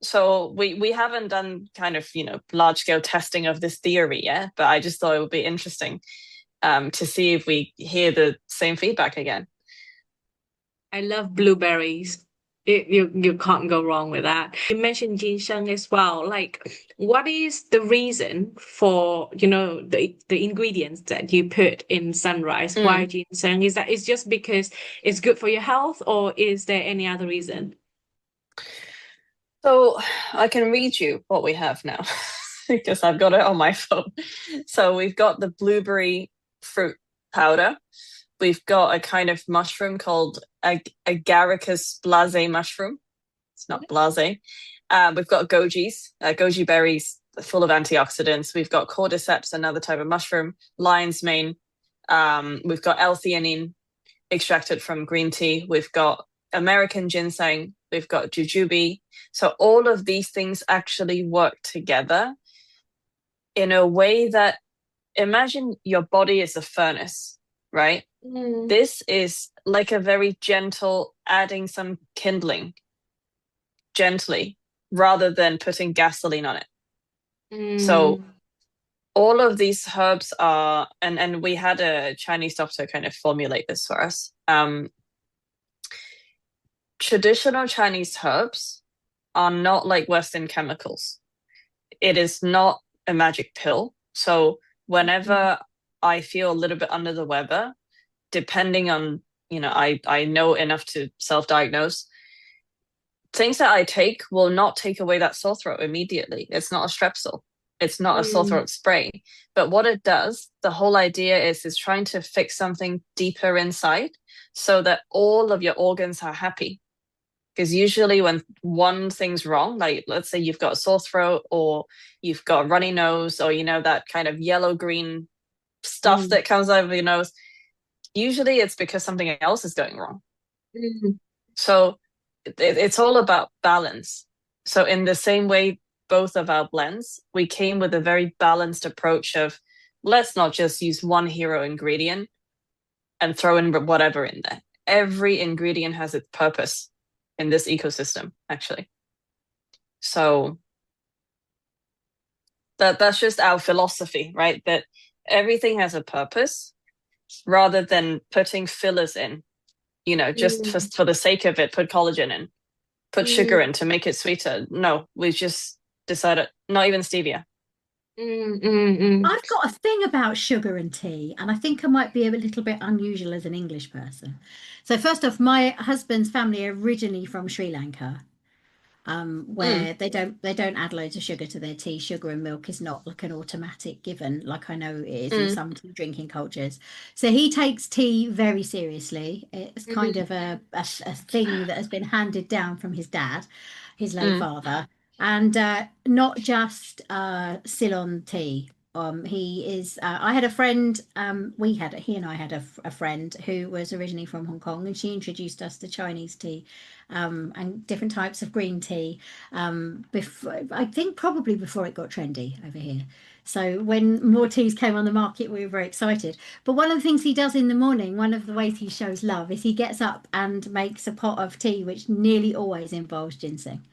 Speaker 2: So we haven't done kind of, large scale testing of this theory yet, but I just thought it would be interesting to see if we hear the same feedback again.
Speaker 1: I love blueberries. You can't go wrong with that. You mentioned ginseng as well. Like, what is the reason for, the ingredients that you put in sunrise? Why ginseng? Is that it's just because it's good for your health, or is there any other reason?
Speaker 2: So I can read you what we have now because I've got it on my phone. So we've got the blueberry fruit powder. We've got a kind of mushroom called Agaricus blase mushroom. It's not blase. We've got goji berries full of antioxidants. We've got cordyceps, another type of mushroom, lion's mane. We've got L-theanine extracted from green tea. We've got American ginseng. We've got jujube. So all of these things actually work together in a way that, imagine your body is a furnace, right? This is like a very gentle, adding some kindling gently rather than putting gasoline on it. So all of these herbs are, and we had a Chinese doctor kind of formulate this for us. Traditional Chinese herbs are not like Western chemicals. It is not a magic pill. So whenever I feel a little bit under the weather, depending on, I know enough to self-diagnose, things that I take will not take away that sore throat immediately. It's not a Strepsil. It's not a sore throat spray. But what it does, the whole idea is trying to fix something deeper inside so that all of your organs are happy. Because usually when one thing's wrong, like let's say you've got a sore throat or you've got a runny nose or, that kind of yellow-green stuff that comes out of your nose, usually it's because something else is going wrong. So it's all about balance. So in the same way, both of our blends, we came with a very balanced approach of let's not just use one hero ingredient and throw in whatever in there. Every ingredient has its purpose in this ecosystem, actually. So that's just our philosophy, right? That everything has a purpose rather than putting fillers in, just for the sake of it, put collagen in, put sugar in to make it sweeter. No, we just decided not even stevia.
Speaker 3: I've got a thing about sugar and tea, and I think I might be a little bit unusual as an English person. So first off, my husband's family are originally from Sri Lanka, where they don't add loads of sugar to their tea. Sugar and milk is not like an automatic given, like I know it is in some tea drinking cultures. So he takes tea very seriously. It's kind of a thing that has been handed down from his dad, his late father, and not just Ceylon tea. He is. I had a friend. He and I had a friend who was originally from Hong Kong, and she introduced us to Chinese tea, and different types of green tea. Before, I think probably before it got trendy over here. So when more teas came on the market, we were very excited. But one of the things he does in the morning, one of the ways he shows love, is he gets up and makes a pot of tea, which nearly always involves ginseng.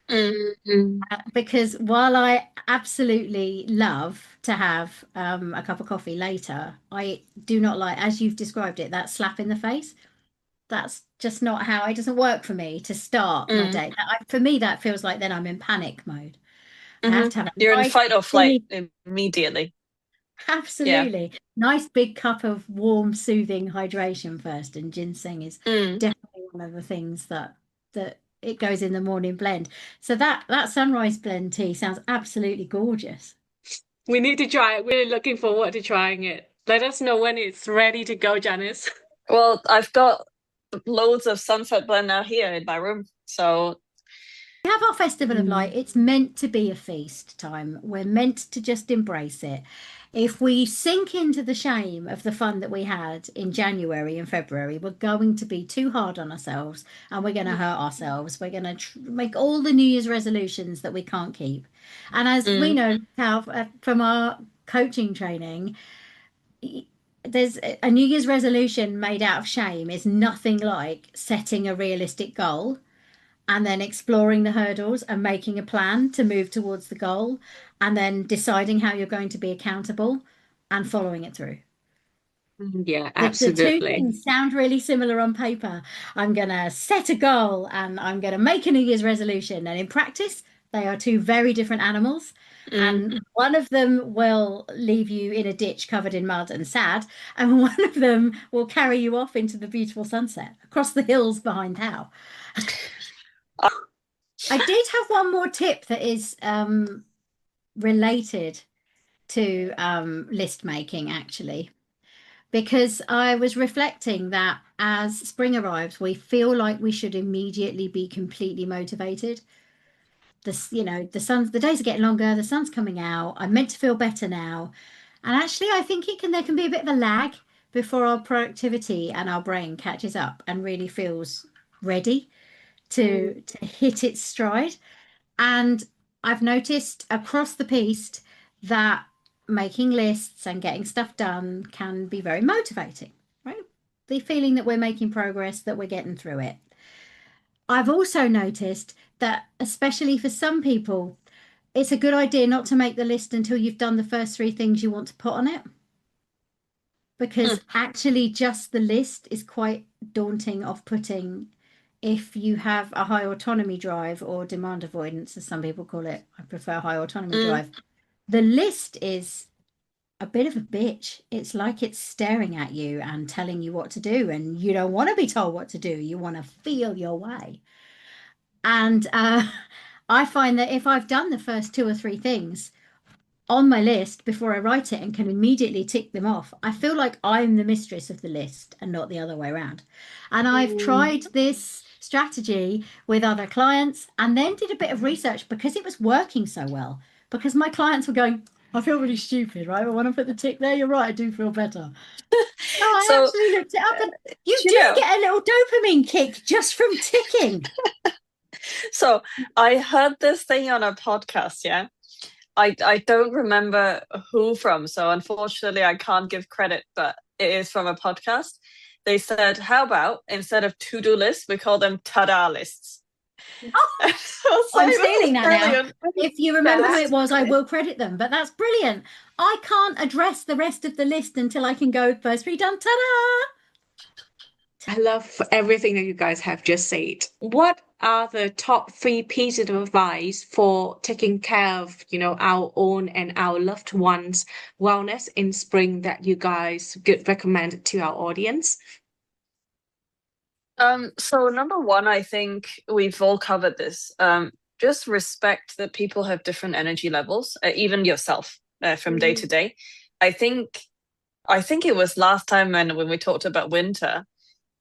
Speaker 2: Mm-hmm.
Speaker 3: Because while I absolutely love to have a cup of coffee later, I do not like, as you've described it, that slap in the face. That's just not how it doesn't work for me to start my day. For me, that feels like then I'm in panic mode. I have
Speaker 2: Mm-hmm.
Speaker 3: to have a
Speaker 2: You're in
Speaker 3: nice,
Speaker 2: fight or flight
Speaker 3: big,
Speaker 2: immediately. Yeah.
Speaker 3: absolutely nice big cup of warm, soothing hydration first. And ginseng is
Speaker 2: Mm.
Speaker 3: definitely one of the things that it goes in the morning blend. So that sunrise blend tea sounds absolutely gorgeous.
Speaker 1: We need to try it. We're looking forward to trying it. Let us know when it's ready to go, Janice.
Speaker 2: Well, I've got loads of sunset blend now here in my room. So
Speaker 3: We have our Festival of Light.
Speaker 1: Mm.
Speaker 3: It's meant to be a feast time. We're meant to just embrace it. If we sink into the shame of the fun that we had in January and February, we're going to be too hard on ourselves and we're going to hurt ourselves. We're going to make all the New Year's resolutions that we can't keep. And as we
Speaker 2: mm,
Speaker 3: know, Cal, from our coaching training, there's a New Year's resolution made out of shame is nothing like setting a realistic goal and then exploring the hurdles and making a plan to move towards the goal and then deciding how you're going to be accountable and following it through.
Speaker 1: Yeah,
Speaker 3: The two
Speaker 1: absolutely.
Speaker 3: things sound really similar on paper. I'm going to set a goal and I'm going to make a New Year's resolution. And in practice, they are two very different animals.
Speaker 2: mm.
Speaker 3: And one of them will leave you in a ditch covered in mud and sad. And one of them will carry you off into the beautiful sunset across the hills behind Thao. I did have one more tip that is related to list making, actually, because I was reflecting that as spring arrives, we feel like we should immediately be completely motivated. The days are getting longer, the sun's coming out. I'm meant to feel better now. And actually, I think there can be a bit of a lag before our productivity and our brain catches up and really feels ready to hit its stride. And I've noticed across the piece that making lists and getting stuff done can be very motivating, right? The feeling that we're making progress, that we're getting through it. I've also noticed that, especially for some people, it's a good idea not to make the list until you've done the first three things you want to put on it, because actually just the list is quite daunting, off-putting if you have a high autonomy drive or demand avoidance, as some people call it. I prefer high autonomy
Speaker 2: Mm.
Speaker 3: drive. The list is a bit of a bitch. It's like it's staring at you and telling you what to do, and you don't want to be told what to do. You want to feel your way. And I find that if I've done the first two or three things on my list before I write it and can immediately tick them off, I feel like I'm the mistress of the list and not the other way around. And I've
Speaker 1: Mm.
Speaker 3: tried this strategy with other clients and then did a bit of research because it was working so well. Because my clients were going, I feel really stupid, right? But when I put the tick there, you're right, I do feel better. So I
Speaker 2: So,
Speaker 3: actually looked it up and you
Speaker 2: you
Speaker 3: do
Speaker 2: know,
Speaker 3: get a little dopamine kick just from ticking.
Speaker 2: so I heard this thing on a podcast, yeah. I don't remember who from, so unfortunately I can't give credit, but it is from a podcast. They said, how about instead of to-do lists, we call them ta-da lists.
Speaker 3: Oh,
Speaker 2: I was
Speaker 3: I'm
Speaker 2: like, this is
Speaker 3: stealing that now.
Speaker 2: brilliant.
Speaker 3: If you remember who it was, I
Speaker 2: Fantastic.
Speaker 3: will credit them. But that's brilliant. I can't address the rest of the list until I can go first three done. Ta-da!
Speaker 1: I love everything that you guys have just said. What are the top three pieces of advice for taking care of, our own and our loved ones' wellness in spring that you guys could recommend to our audience?
Speaker 2: So number one, I think we've all covered this. Just respect that people have different energy levels, even yourself, from day to
Speaker 1: Mm.
Speaker 2: day. I think it was last time when we talked about winter,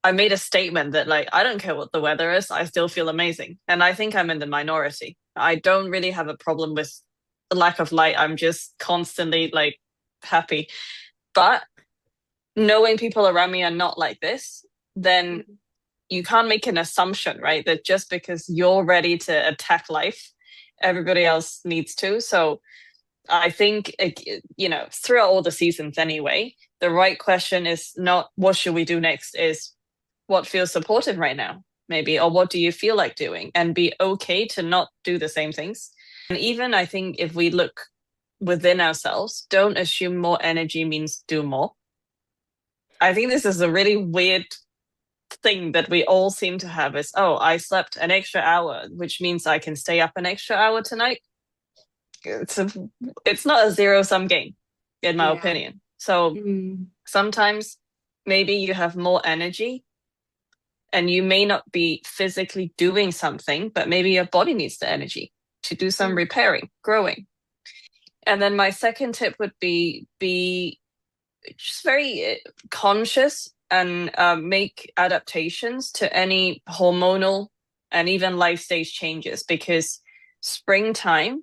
Speaker 2: I made a statement that like I don't care what the weather is, I still feel amazing. And I think I'm in the minority. I don't really have a problem with the lack of light. I'm just constantly like happy. But knowing people around me are not like this, then you can't make an assumption, right? That just because you're ready to attack life, everybody else needs to. So I think, throughout all the seasons anyway, the right question is not what should we do next, is what feels supportive right now. maybe, or what do you feel like doing, and be okay to not do the same things. And even I think if we look within ourselves, don't assume more energy means do more. I think this is a really weird thing that we all seem to have is, oh, I slept an extra hour, which means I can stay up an extra hour tonight. It's not a zero-sum game, in my opinion. So sometimes maybe you have more energy and you may not be physically doing something, but maybe your body needs the energy to do some repairing, growing. And then my second tip would be just very conscious and make adaptations to any hormonal and even life stage changes, because springtime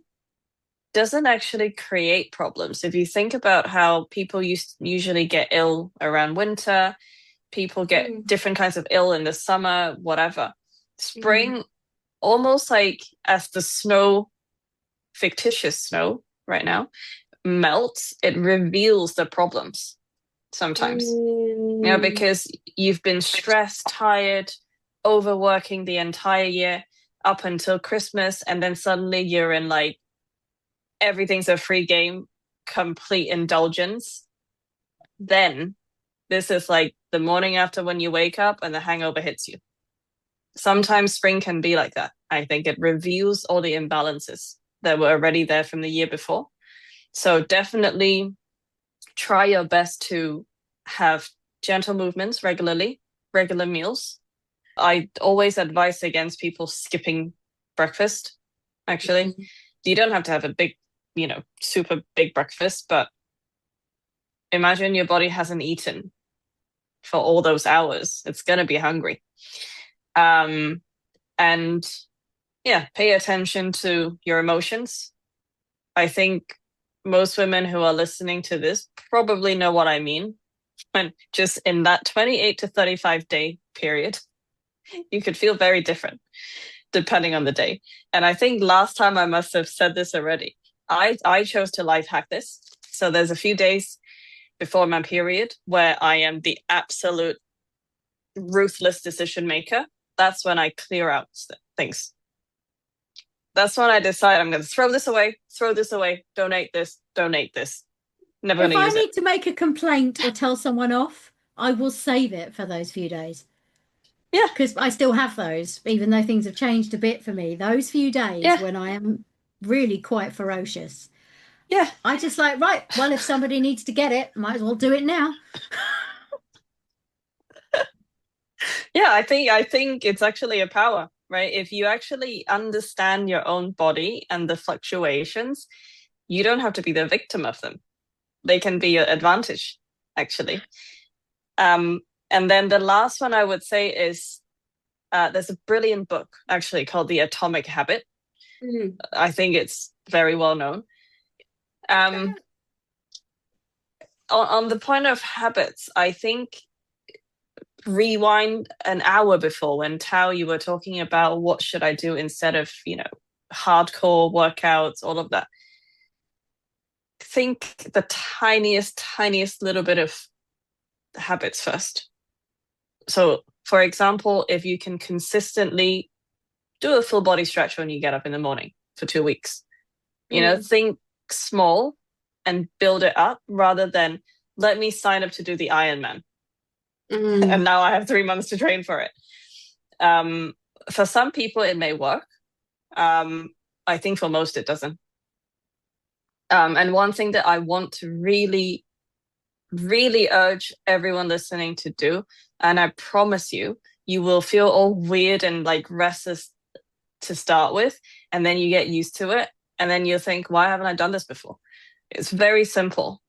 Speaker 2: doesn't actually create problems. If you think about how people usually get ill around winter, people get different kinds of ill in the summer, whatever. Spring, almost like as the snow, fictitious snow right now, melts, it reveals the problems sometimes. Because you've been stressed, tired, overworking the entire year up until Christmas, and then suddenly you're in like everything's a free game, complete indulgence. Then this is like the morning after when you wake up and the hangover hits you. Sometimes spring can be like that. I think it reveals all the imbalances that were already there from the year before. So definitely try your best to have gentle movements regularly, regular meals. I always advise against people skipping breakfast, actually. You don't have to have a big, super big breakfast, but imagine your body hasn't eaten for all those hours. It's going to be hungry. And yeah, pay attention to your emotions. I think most women who are listening to this probably know what I mean. And just in that 28 to 35 day period, you could feel very different depending on the day. And I think last time I must have said this already. I chose to life hack this. So there's a few days before my period where I am the absolute ruthless decision maker. That's when I clear out things. That's when I decide I'm going to throw this away, donate this. Never going to use it.
Speaker 3: If I need to make a complaint or tell someone off, I will save it for those few days.
Speaker 2: Yeah.
Speaker 3: Because I still have those, even though things have changed a bit for me. Those few days when I am really quite ferocious.
Speaker 2: Yeah.
Speaker 3: I just like, right, well, if somebody needs to get it, might as well do it now.
Speaker 2: Yeah, I think it's actually a power, right? If you actually understand your own body and the fluctuations, you don't have to be the victim of them. They can be your advantage, actually. And then the last one I would say is there's a brilliant book actually called The Atomic Habit. I think it's very well known. On the point of habits, I think rewind an hour before when Thao, you were talking about what should I do instead of, hardcore workouts, all of that. Think the tiniest little bit of habits first. So, for example, if you can consistently do a full body stretch when you get up in the morning for 2 weeks, think small and build it up rather than let me sign up to do the Ironman. And now I have 3 months to train for it. For some people, it may work. I think for most, it doesn't. And one thing that I want to really, really urge everyone listening to do, and I promise you, you will feel all weird and like restless to start with, and then you get used to it, and then you think, why haven't I done this before? It's very simple.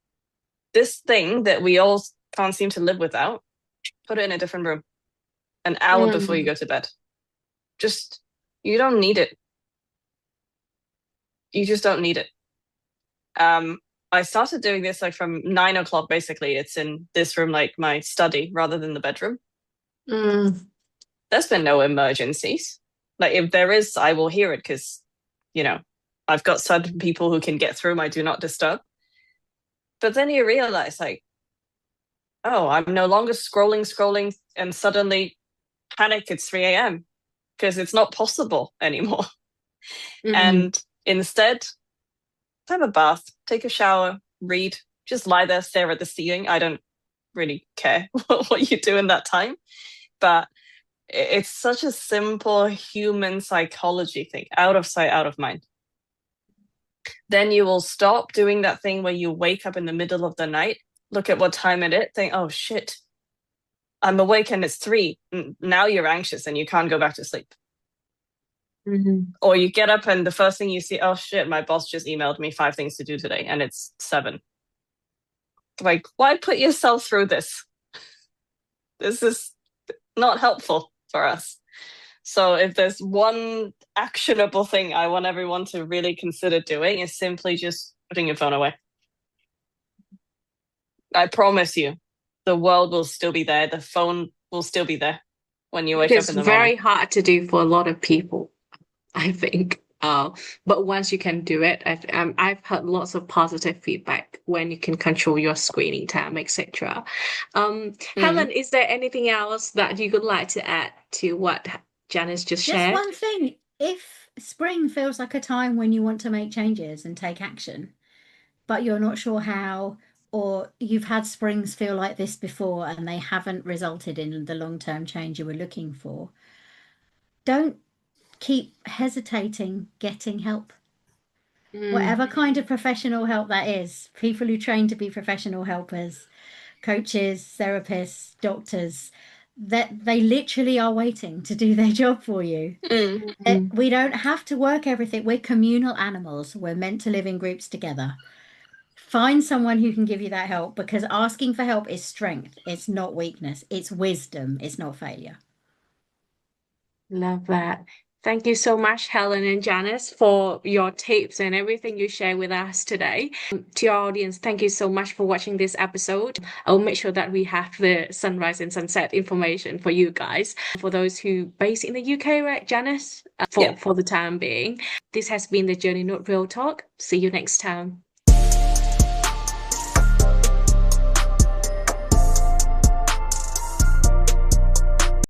Speaker 2: This thing that we all can't seem to live without, put it in a different room an hour before you go to bed. You don't need it. You just don't need it. I started doing this like from 9 o'clock, basically. It's in this room, like my study, rather than the bedroom. There's been no emergencies. Like if there is, I will hear it because, I've got certain people who can get through my do not disturb. But then you realize like, oh, I'm no longer scrolling and suddenly panic it's 3 a.m. because it's not possible anymore. And instead, have a bath, take a shower, read, just lie there, stare at the ceiling. I don't really care what you do in that time. But it's such a simple human psychology thing, out of sight, out of mind. Then you will stop doing that thing where you wake up in the middle of the night, look at what time it is, think, oh shit, I'm awake and it's 3. Now you're anxious and you can't go back to sleep. Or you get up and the first thing you see, oh shit, my boss just emailed me 5 things to do today and it's 7. Like, why put yourself through this? This is not helpful for us. So if there's one actionable thing I want everyone to really consider doing, is simply just putting your phone away. I promise you, the world will still be there. The phone will still be there when you wake up in the morning.
Speaker 1: It's very hard to do for a lot of people, I think. But once you can do it, I've heard lots of positive feedback when you can control your screening time, etc. Helen, is there anything else that you would like to add to what Janice just shared?
Speaker 3: Just one thing. If spring feels like a time when you want to make changes and take action, but you're not sure how, or you've had springs feel like this before and they haven't resulted in the long-term change you were looking for, don't keep hesitating getting help. Whatever kind of professional help that is, people who train to be professional helpers, coaches, therapists, doctors, that they literally are waiting to do their job for you. We don't have to work everything. We're communal animals. We're meant to live in groups together. Find someone who can give you that help, because asking for help is strength. It's not weakness. It's wisdom. It's not failure.
Speaker 1: Love that. Thank you so much, Helen and Janice, for your tips and everything you share with us today. To our audience, thank you so much for watching this episode. I'll make sure that we have the sunrise and sunset information for you guys. For those who based in the UK, right, Janice? For the time being. This has been the Journey Not Real Talk. See you next time.